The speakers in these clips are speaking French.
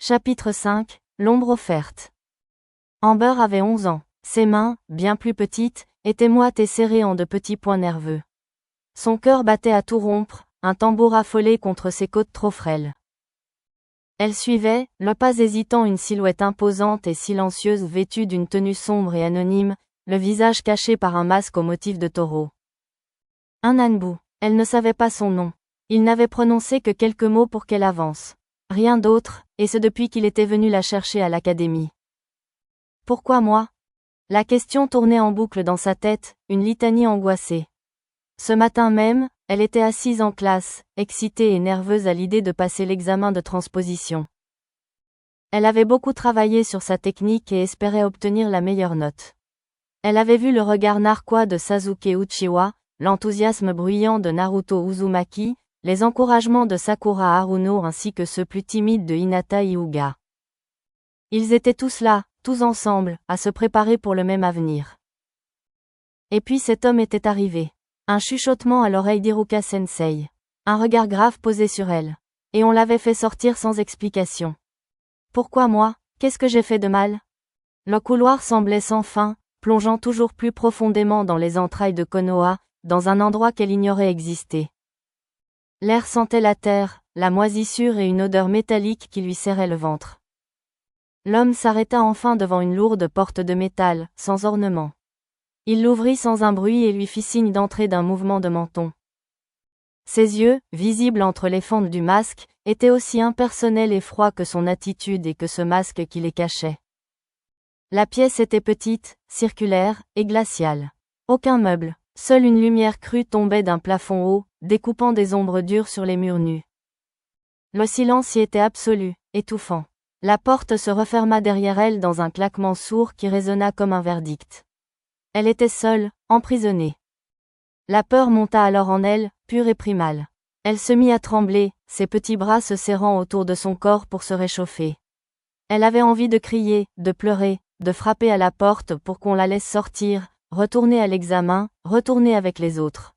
Chapitre 5, l'ombre offerte. Amber avait 11 ans. Ses mains, bien plus petites, étaient moites et serrées en de petits poings nerveux. Son cœur battait à tout rompre, un tambour affolé contre ses côtes trop frêles. Elle suivait, le pas hésitant, une silhouette imposante et silencieuse vêtue d'une tenue sombre et anonyme, le visage caché par un masque au motif de taureau. Un Anbou. Elle ne savait pas son nom. Il n'avait prononcé que quelques mots pour qu'elle avance. Rien d'autre, et ce depuis qu'il était venu la chercher à l'académie. Pourquoi moi? La question tournait en boucle dans sa tête, une litanie angoissée. Ce matin même, elle était assise en classe, excitée et nerveuse à l'idée de passer l'examen de transposition. Elle avait beaucoup travaillé sur sa technique et espérait obtenir la meilleure note. Elle avait vu le regard narquois de Sasuke Uchiwa, l'enthousiasme bruyant de Naruto Uzumaki, les encouragements de Sakura Haruno ainsi que ceux plus timides de Hinata Hyuga. Ils étaient tous là, tous ensemble, à se préparer pour le même avenir. Et puis cet homme était arrivé. Un chuchotement à l'oreille d'Iruka Sensei. Un regard grave posé sur elle. Et on l'avait fait sortir sans explication. Pourquoi moi? Qu'est-ce que j'ai fait de mal? Le couloir semblait sans fin, plongeant toujours plus profondément dans les entrailles de Konoha, dans un endroit qu'elle ignorait exister. L'air sentait la terre, la moisissure et une odeur métallique qui lui serrait le ventre. L'homme s'arrêta enfin devant une lourde porte de métal, sans ornement. Il l'ouvrit sans un bruit et lui fit signe d'entrer d'un mouvement de menton. Ses yeux, visibles entre les fentes du masque, étaient aussi impersonnels et froids que son attitude et que ce masque qui les cachait. La pièce était petite, circulaire, et glaciale. Aucun meuble, seule une lumière crue tombait d'un plafond haut, découpant des ombres dures sur les murs nus. Le silence y était absolu, étouffant. La porte se referma derrière elle dans un claquement sourd qui résonna comme un verdict. Elle était seule, emprisonnée. La peur monta alors en elle, pure et primale. Elle se mit à trembler, ses petits bras se serrant autour de son corps pour se réchauffer. Elle avait envie de crier, de pleurer, de frapper à la porte pour qu'on la laisse sortir, retourner à l'examen, retourner avec les autres.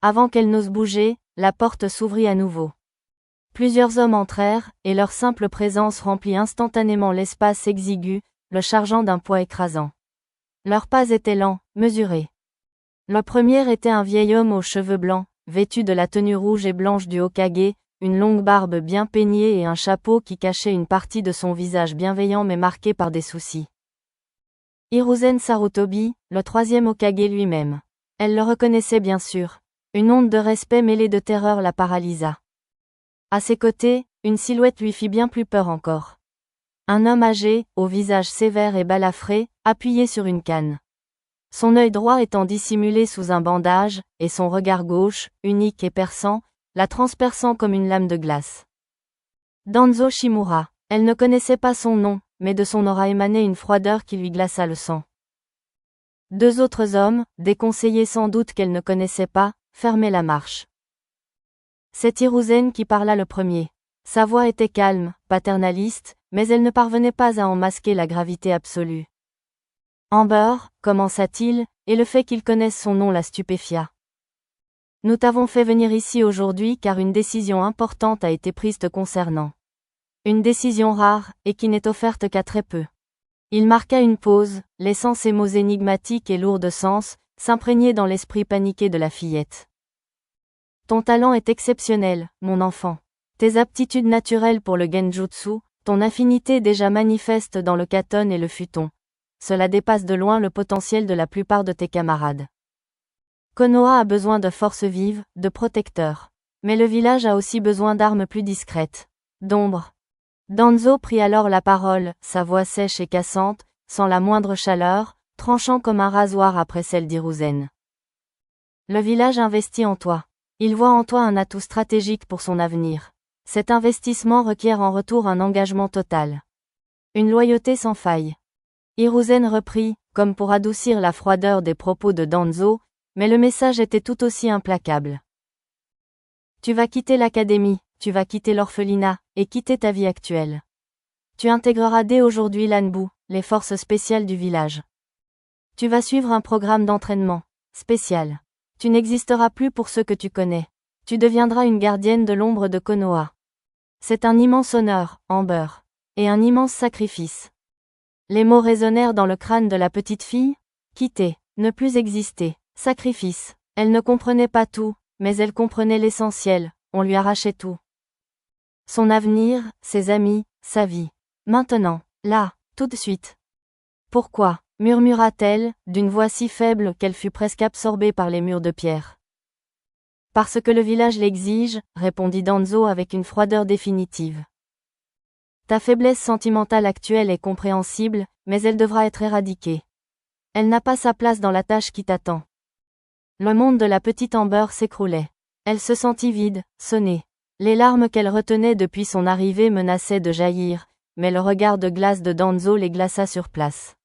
Avant qu'elle n'ose bouger, la porte s'ouvrit à nouveau. Plusieurs hommes entrèrent, et leur simple présence remplit instantanément l'espace exigu, le chargeant d'un poids écrasant. Leurs pas étaient lents, mesurés. Le premier était un vieil homme aux cheveux blancs, vêtu de la tenue rouge et blanche du Hokage, une longue barbe bien peignée et un chapeau qui cachait une partie de son visage bienveillant mais marqué par des soucis. Hiruzen Sarutobi, le troisième Hokage lui-même. Elle le reconnaissait bien sûr. Une onde de respect mêlée de terreur la paralysa. À ses côtés, une silhouette lui fit bien plus peur encore. Un homme âgé, au visage sévère et balafré, appuyé sur une canne. Son œil droit étant dissimulé sous un bandage, et son regard gauche, unique et perçant, la transperçant comme une lame de glace. Danzo Shimura. Elle ne connaissait pas son nom, mais de son aura émanait une froideur qui lui glaça le sang. Deux autres hommes, des conseillers sans doute qu'elle ne connaissait pas, fermaient la marche. C'est Hiruzen qui parla le premier. Sa voix était calme, paternaliste, mais elle ne parvenait pas à en masquer la gravité absolue. Amber, commença-t-il, et le fait qu'il connaisse son nom la stupéfia. Nous t'avons fait venir ici aujourd'hui car une décision importante a été prise te concernant. Une décision rare, et qui n'est offerte qu'à très peu. Il marqua une pause, laissant ces mots énigmatiques et lourds de sens, s'imprégner dans l'esprit paniqué de la fillette. Ton talent est exceptionnel, mon enfant. Tes aptitudes naturelles pour le genjutsu, ton affinité déjà manifeste dans le katon et le futon. Cela dépasse de loin le potentiel de la plupart de tes camarades. Konoha a besoin de forces vives, de protecteurs. Mais le village a aussi besoin d'armes plus discrètes. D'ombre. Danzo prit alors la parole, sa voix sèche et cassante, sans la moindre chaleur, tranchant comme un rasoir après celle d'Hiruzen. Le village investit en toi. Il voit en toi un atout stratégique pour son avenir. Cet investissement requiert en retour un engagement total. Une loyauté sans faille. Hiruzen reprit, comme pour adoucir la froideur des propos de Danzo, mais le message était tout aussi implacable. Tu vas quitter l'académie, tu vas quitter l'orphelinat, et quitter ta vie actuelle. Tu intégreras dès aujourd'hui l'Anbu, les forces spéciales du village. Tu vas suivre un programme d'entraînement spécial. Tu n'existeras plus pour ceux que tu connais. Tu deviendras une gardienne de l'ombre de Konoha. C'est un immense honneur, Amber. Et un immense sacrifice. Les mots résonnèrent dans le crâne de la petite fille. Quitter, ne plus exister, sacrifice. Elle ne comprenait pas tout, mais elle comprenait l'essentiel, on lui arrachait tout. Son avenir, ses amis, sa vie. Maintenant, là, tout de suite. Pourquoi, murmura-t-elle, d'une voix si faible qu'elle fut presque absorbée par les murs de pierre. Parce que le village l'exige, répondit Danzo avec une froideur définitive. Ta faiblesse sentimentale actuelle est compréhensible, mais elle devra être éradiquée. Elle n'a pas sa place dans la tâche qui t'attend. Le monde de la petite Amber s'écroulait. Elle se sentit vide, sonnée. Les larmes qu'elle retenait depuis son arrivée menaçaient de jaillir, mais le regard de glace de Danzo les glaça sur place.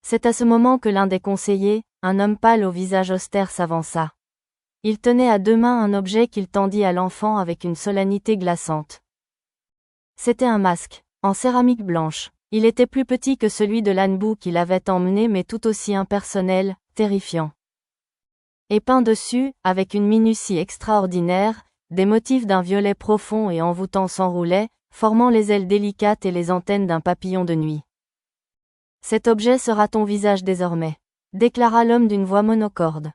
C'est à ce moment que l'un des conseillers, un homme pâle au visage austère s'avança. Il tenait à deux mains un objet qu'il tendit à l'enfant avec une solennité glaçante. C'était un masque, en céramique blanche. Il était plus petit que celui de l'ânebou qui l'avait emmené mais tout aussi impersonnel, terrifiant. Et peint dessus, avec une minutie extraordinaire, des motifs d'un violet profond et envoûtant s'enroulaient, formant les ailes délicates et les antennes d'un papillon de nuit. Cet objet sera ton visage désormais, déclara l'homme d'une voix monocorde.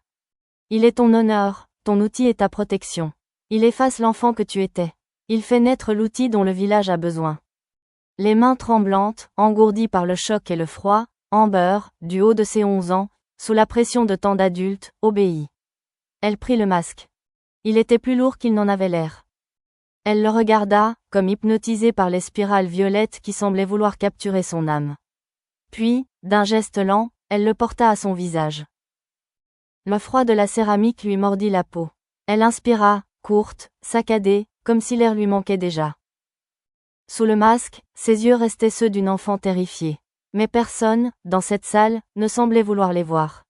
Il est ton honneur, ton outil et ta protection. Il efface l'enfant que tu étais. Il fait naître l'outil dont le village a besoin. Les mains tremblantes, engourdies par le choc et le froid, Amber, du haut de ses 11 ans, sous la pression de tant d'adultes, obéit. Elle prit le masque. Il était plus lourd qu'il n'en avait l'air. Elle le regarda, comme hypnotisée par les spirales violettes qui semblaient vouloir capturer son âme. Puis, d'un geste lent, elle le porta à son visage. Le froid de la céramique lui mordit la peau. Elle inspira, courte, saccadée, comme si l'air lui manquait déjà. Sous le masque, ses yeux restaient ceux d'une enfant terrifiée. Mais personne, dans cette salle, ne semblait vouloir les voir.